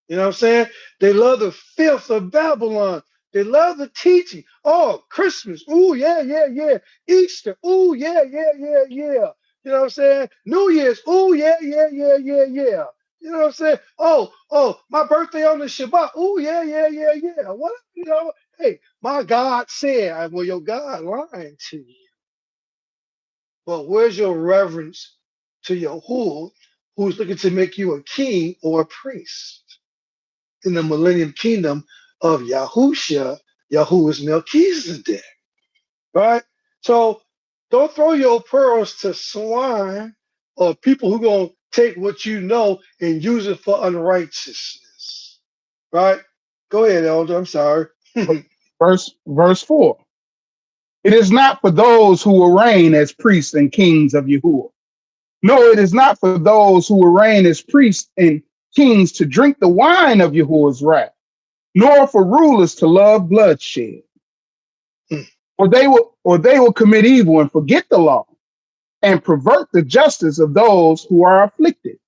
S1: You know what I'm saying? They love the filth of Babylon. They love the teaching. Oh, Christmas. Ooh, yeah, yeah, yeah. Easter. Ooh, yeah, yeah, yeah, yeah. You know what I'm saying? New Year's. Ooh, yeah, yeah, yeah, yeah, yeah. You know what I'm saying? Oh, my birthday on the Shabbat. Ooh, yeah, yeah, yeah, yeah. What? Hey, my God said, well, your God lying to you. But where's your reverence to YaHUaH, who's looking to make you a king or a priest? In the millennium kingdom of Yahusha, Yahuwah's Melchizedek, right? So don't throw your pearls to swine or people who gonna take what you know and use it for unrighteousness, right? Go ahead, Elder. I'm sorry.
S2: Verse 4. It is not for those who will reign as priests and kings of YaHUaH. No, it is not for those who will reign as priests and kings to drink the wine of YaHUaH's wrath, nor for rulers to love bloodshed. Or they will commit evil and forget the law and pervert the justice of those who are afflicted.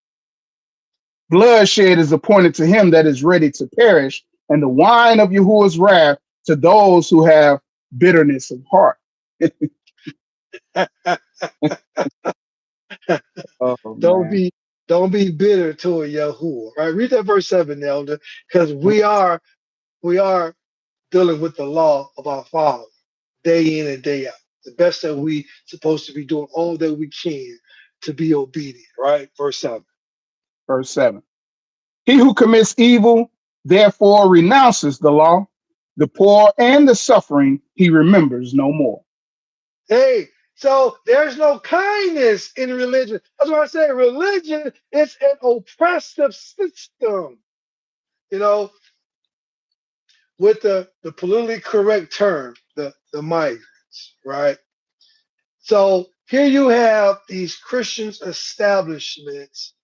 S2: Bloodshed is appointed to him that is ready to perish, and the wine of YaHUaH's wrath to those who have bitterness of heart. Oh
S1: Don't
S2: man.
S1: be Don't be bitter toward YaHUaH. Right? Read that verse 7, Elder, because we are dealing with the law of our Father day in and day out. The best that we supposed to be doing all that we can to be obedient, right? Verse 7.
S2: Verse 7. He who commits evil, therefore renounces the law, the poor and the suffering he remembers no more.
S1: Hey, so there's no kindness in religion. That's why I say religion is an oppressive system. You know, with the politically correct term, the migrants, right? So here you have these Christians establishments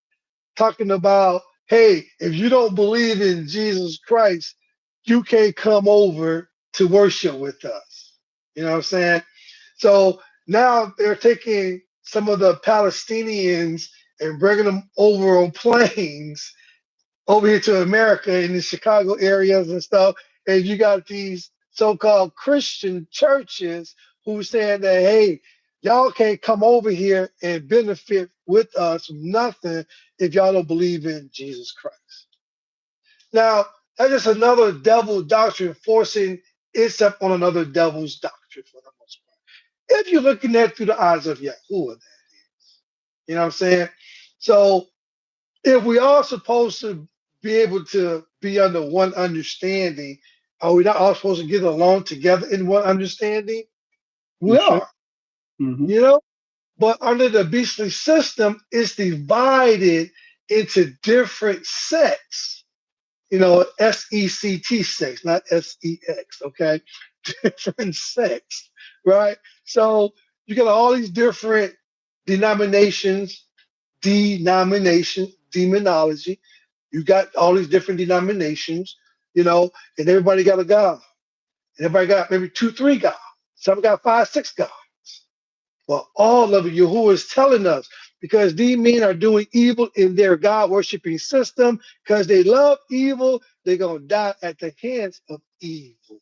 S1: talking about, hey, if you don't believe in Jesus Christ, you can't come over to worship with us. You know what I'm saying? So now they're taking some of the Palestinians and bringing them over on planes over here to America in the Chicago areas and stuff. And you got these so-called Christian churches who saying that, hey, y'all can't come over here and benefit with us from nothing if y'all don't believe in Jesus Christ. Now, that's just another devil doctrine forcing itself on another devil's doctrine for the most part. If you're looking at it through the eyes of YaHUaH, that is. You know what I'm saying? So if we are supposed to be able to be under one understanding, are we not all supposed to get along together in one understanding? We
S2: You should.
S1: are,
S2: Mhm.
S1: you know, but under the beastly system, it's divided into different sects, SECT sects, not SEX, okay? Different sects, right? So you got all these different demonology. You got all these different denominations, and everybody got a God. And everybody got maybe two, three gods. Some got five, six gods. Well, all of it, YaHUaH is telling us because these men are doing evil in their God worshiping system because they love evil, they're going to die at the hands of evil.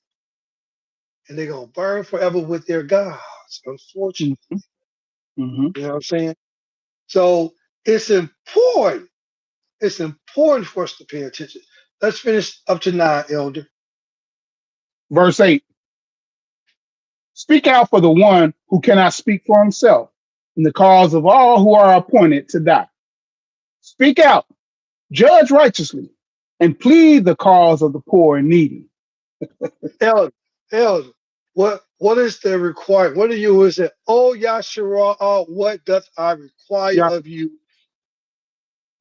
S1: And they're going to burn forever with their gods, unfortunately.
S2: Mhm. Mhm.
S1: You know what I'm saying? So it's important. It's important for us to pay attention. Let's finish up to 9, Elder.
S2: Verse 8. Speak out for the one who cannot speak for himself, in the cause of all who are appointed to die. Speak out, judge righteously, and plead the cause of the poor and needy.
S1: Elder, Elder, what is the requirement? What do you say? Oh YaHUaH, what doth I require
S2: Yeah.
S1: of you?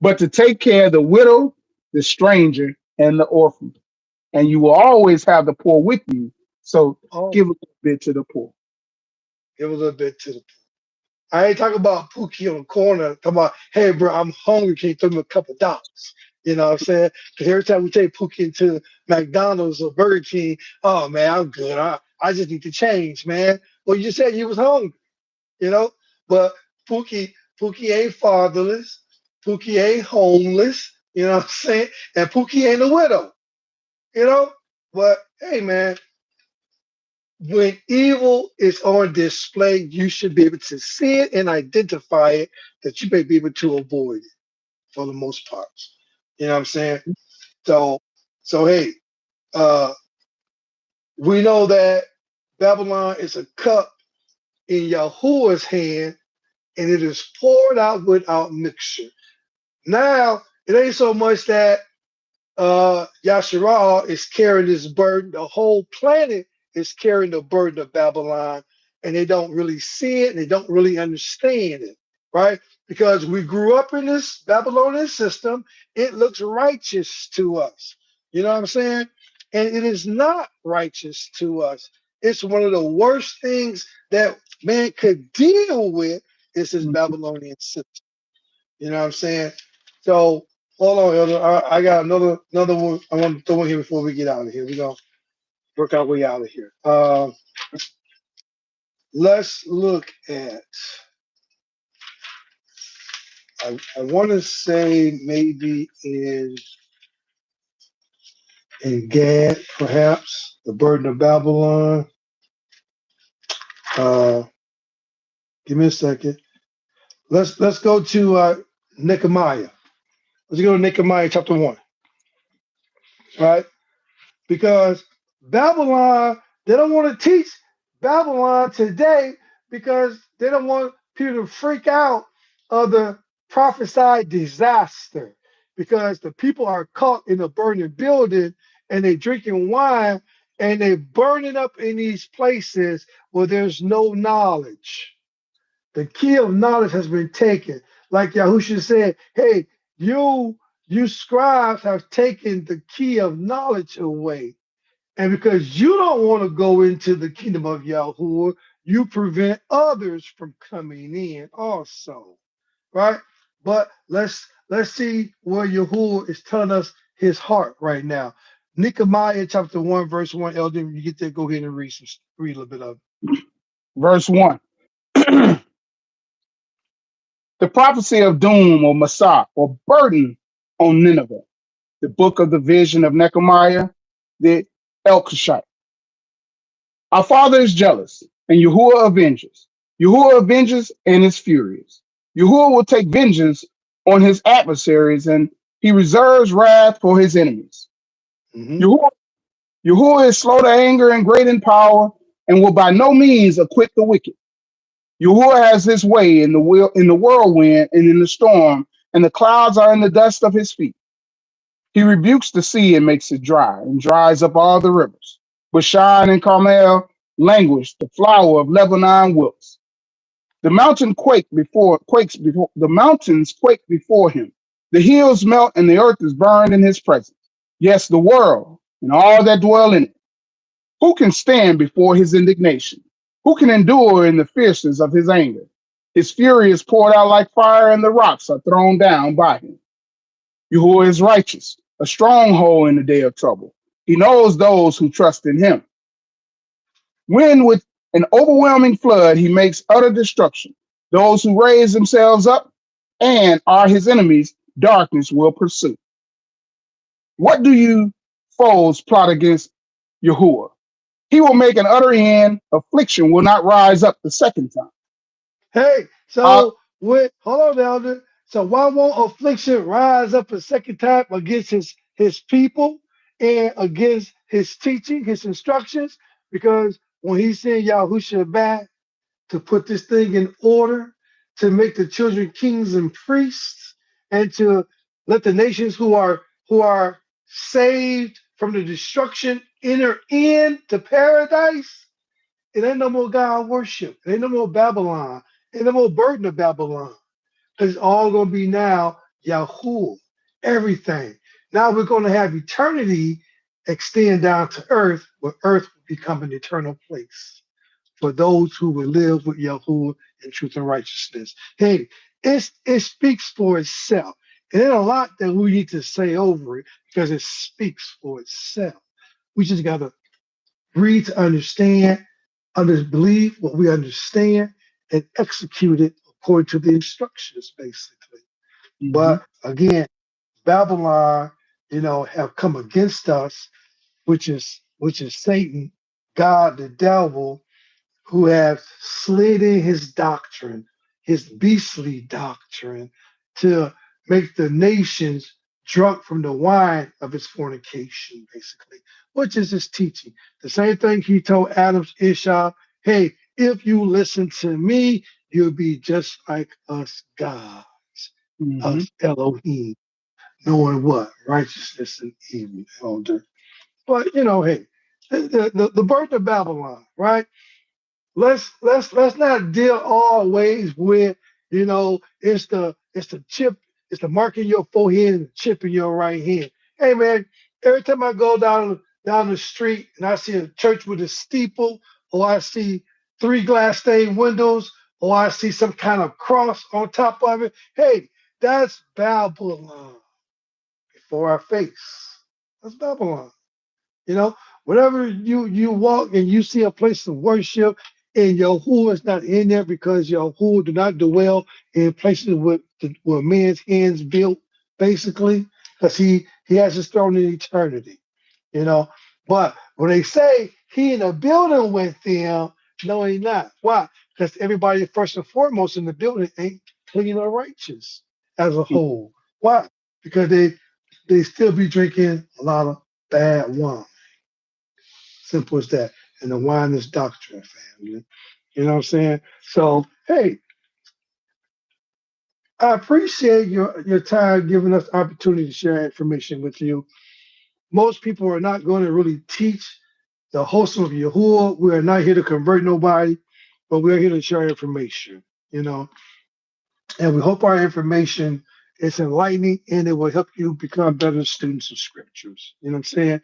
S2: But to take care of the widow, the stranger, and the orphan. And you will always have the poor with you. So
S1: Oh,
S2: give a little bit to the poor.
S1: give a little bit to the. I ain't talking about Pookie on the corner. Talking about, hey, bro, I'm hungry. Can you throw me a couple dollars? You know what I'm saying? Because every time we take Pookie into McDonald's or Burger King, oh man, I'm good. I just need to change, man. Well, you said you was hungry, you know. But Pookie ain't fatherless. Pookie ain't homeless. You know what I'm saying? And Pookie ain't a widow. You know. But hey, man, when evil is on display, you should be able to see it and identify it that you may be able to avoid it for the most part. You know what I'm saying? So, hey, uh, we know that Babylon is a cup in YaHUaH's hand and it is poured out without mixture. Now, it ain't so much that Yasharah is carrying this burden. The whole planet is carrying the burden of Babylon, and they don't really see it and they don't really understand it, right? Because we grew up in this Babylonian system, it looks righteous to us. You know what I'm saying? And it is not righteous to us. It's one of the worst things that man could deal with is this
S2: Mhm.
S1: Babylonian system. You know what I'm saying? So hold on, Elder. I got another one. I want to throw in here before we get out of here. We're gonna work our way out of here. Let's look at. I want to say maybe in Gad, perhaps the burden of Babylon. Uh, give me a second. Let's go to Nehemiah. Let's go to Nehemiah chapter 1, right? Because Babylon, they don't want to teach Babylon today because they don't want people to freak out of the prophesied disaster because the people are caught in a burning building and they drinking wine and they burning up in these places where there's no knowledge. The key of knowledge has been taken. Like YaHUaH said, hey, you scribes have taken the key of knowledge away. And because you don't want to go into the kingdom of YaHUaH, you prevent others from coming in also. Right? But let's see where YaHUaH is telling us his heart right now. Nehemiah chapter 1, verse 1, Elder, you get there, go ahead and read a little bit of
S2: Verse 1. The prophecy of doom or Messiah or burden on Nineveh. The book of the vision of Nehemiah, the Elkoshite. Our Father is jealous, and YaHUaH avenges. YaHUaH avenges and is furious. YaHUaH will take vengeance on his adversaries, and he reserves wrath for his enemies.
S1: it. Mhm.
S2: YaHUaH is slow to anger and great in power, and will by no means acquit the wicked. YaHUaH has his way in the whirlwind and in the storm, and the clouds are in the dust of his feet. He rebukes the sea and makes it dry, and dries up all the rivers. Bashan and Carmel languish, the flower of Lebanon wilts. The mountains quake before him. The hills melt, and the earth is burned in his presence. Yes, the world and all that dwell in it. Who can stand before his indignation? Who can endure in the fierceness of his anger? His fury is poured out like fire, and the rocks are thrown down by him. YaHUaH is righteous, a stronghold in the day of trouble. He knows those who trust in him. When with an overwhelming flood, he makes utter destruction. Those who raise themselves up and are his enemies, darkness will pursue. What do you foes plot against YaHUaH? He will make an utter end. Affliction will not rise up the second time.
S1: Hey,
S2: Uh,
S1: so hold on, Elder. So why won't affliction rise up a second time against his people and against his teaching, his instructions? Because when he sent Yahushua back to put this thing in order, to make the children kings and priests, and to let the nations who are saved from the destruction enter into paradise, it ain't no more God worship. It ain't no more Babylon. It ain't no more burden of Babylon. Because it's all going to be now YaHUaH, everything. Now we're going to have eternity extend down to earth, where earth will become an eternal place for those who will live with YaHUaH in truth and righteousness. Hey, it speaks for itself. And there's a lot that we need to say over it because it speaks for itself. We just got to read to understand, believe what we understand, and execute it according to the instructions, basically.
S2: mhm,
S1: But again, Babylon, have come against us, which is Satan, God, the devil, who have slid in his doctrine, his beastly doctrine, to make the nations drunk from the wine of his fornication, basically, which is his teaching. The same thing he told Adam's Ishah, hey, if you listen to me, you'll be just like us gods,
S2: mhm,
S1: us Elohim, knowing what? Righteousness and evil, elder. But, hey, the birth of Babylon, right? Let's not deal always with it's the chip, it's the mark in your forehead and the chip in your right hand. Hey man, every time I go down the street and I see a church with a steeple, or I see three glass stained windows, or I see some kind of cross on top of it, hey, that's Babylon before our face. That's Babylon. You know, whenever you walk and you see a place of worship and YaHUaH is not in there because YaHUaH do not dwell in places where man's hands built, basically, because he has his throne in eternity. You know, but when they say he in a building with them, no, he not. Why? Because everybody first and foremost in the building ain't clean or righteous. as a whole. Why? Because they still be drinking a lot of bad wine. Simple as that. And the wine is doctrine, family. You know what I'm saying? So, hey, I appreciate your time giving us opportunity to share information with you. Most people are not going to really teach the wholesome of YaHUaH. We are not here to convert nobody, but we're here to share information, you know. And we hope our information is enlightening and it will help you become better students of scriptures. You know what I'm saying?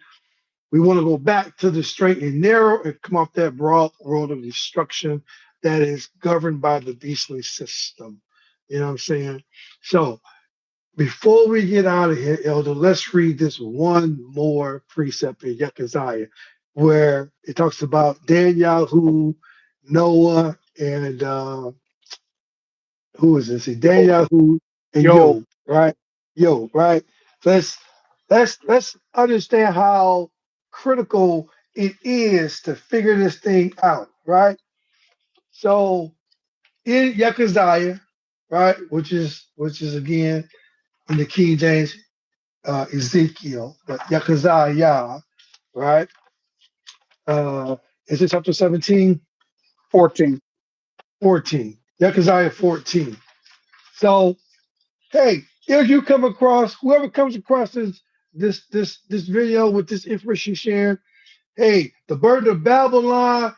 S1: We want to go back to the straight and narrow and come off that broad world of destruction that is governed by the beastly system. You know what I'm saying? So before we get out of here, Elder, let's read this one more precept in YaHUaH, where it talks about Daniel, Noah, and who is this? Daniel and
S2: Yo,
S1: Yo, right? Yo, right? Let's let's understand how critical it is to figure this thing out, right? So in YaHUaH, right, which is again in the King James Ezekiel, but YaHUaH, right? Uh, is it chapter 17?
S2: 14.
S1: 14. YaHUaH 14. So hey, if you come across whoever comes across this video with this information shared, hey, the burden of Babylon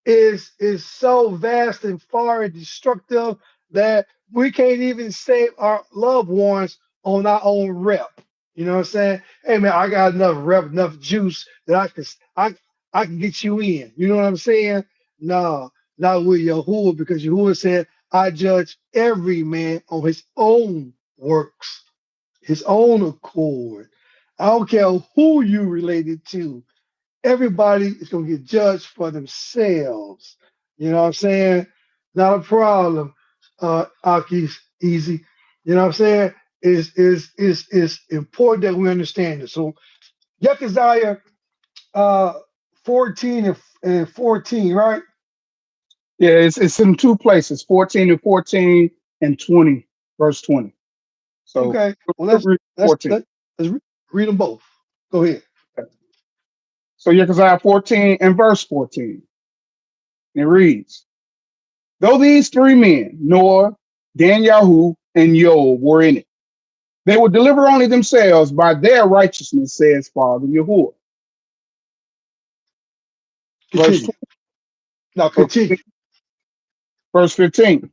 S1: is so vast and far and destructive that we can't even save our loved ones on our own rep. You know what I'm saying? Hey man, I got enough rep, enough juice that I can get you in. You know what I'm saying? No, not with YaHUaH, because YaHUaH said, I judge every man on his own works, his own accord. I don't care who you related to. Everybody is going to get judged for themselves. You know what I'm saying? Not a problem, Aki's easy. You know what I'm saying? Is important that we understand this. So YaHUaH 14 and 14, right?
S2: Yeah, it's in two places, 14 and 14 and 20, verse 20. So
S1: Okay. Well,
S2: we'll read 14.
S1: let's read them both. Go ahead.
S2: So Yekazah 14 and verse 14. And it reads, though these three men, Noah, Daniel, and Job, were in it, they would deliver only themselves by their righteousness, says Father YaHUaH. Verse
S1: Continue. Now
S2: 20,
S1: continue.
S2: verse 15.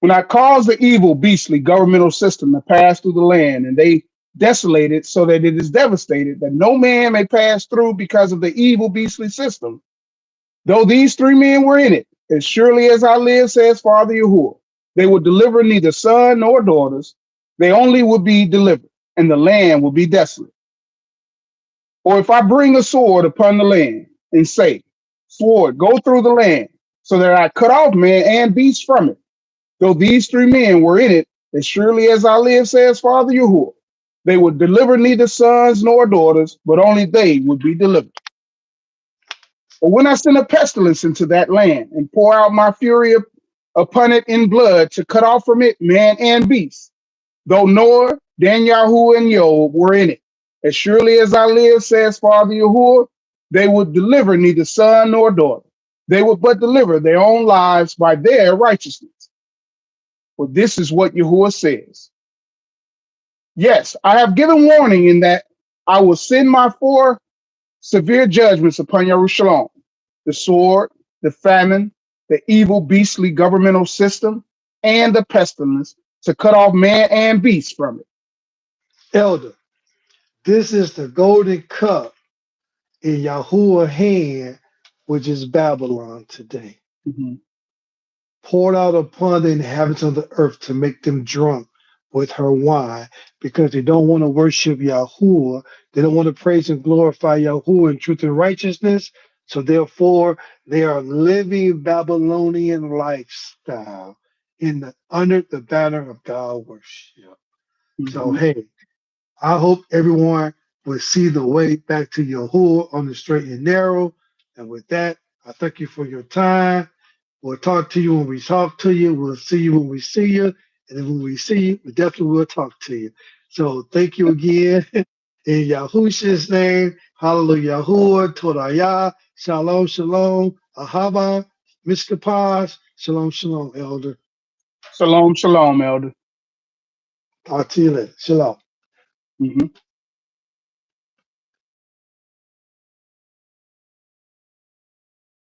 S2: When I caused the evil, beastly governmental system to pass through the land, and they desolate it so that it is devastated, that no man may pass through because of the evil, beastly system, though these three men were in it, as surely as I live, says Father YaHUaH, they would deliver neither son nor daughters, they only would be delivered, and the land would be desolate. Or if I bring a sword upon the land, and say, sword, go through the land, so that I cut off man and beast from it, though these three men were in it, as surely as I live, says Father YaHUaH, they would deliver neither sons nor daughters, but only they would be delivered. Or when I send a pestilence into that land and pour out my fury upon it in blood to cut off from it man and beast, though Noah, Daniel, and Job were in it, as surely as I live, says Father YaHUaH, they would deliver neither son nor daughter. They would but deliver their own lives by their righteousness. For this is what YaHUaH says. Yes, I have given warning in that I will send my four severe judgments upon Jerusalem: the sword, the famine, the evil beastly governmental system, and the pestilence, to cut off man and beast from it.
S1: Elder, this is the golden cup in YaHUaH's hand, which is Babylon today,
S2: Mhm.
S1: poured out upon the inhabitants of the earth to make them drunk with her wine, because they don't want to worship YaHUaH. They don't want to praise and glorify YaHUaH in truth and righteousness. So therefore, they are living Babylonian lifestyle under the banner of God worship. So
S2: Mhm.
S1: hey, I hope everyone will see the way back to YaHUaH on the straight and narrow. And with that, I thank you for your time. We'll talk to you when we talk to you. We'll see you when we see you. And then when we see you, we definitely will talk to you. So thank you again. In Yahushua's name, hallelujah, YaHUaH, Todayah, shalom, shalom, ahava, miskapaz, shalom, shalom, elder.
S2: Shalom, shalom, elder.
S1: Talk to you later. Shalom.
S2: Mhm.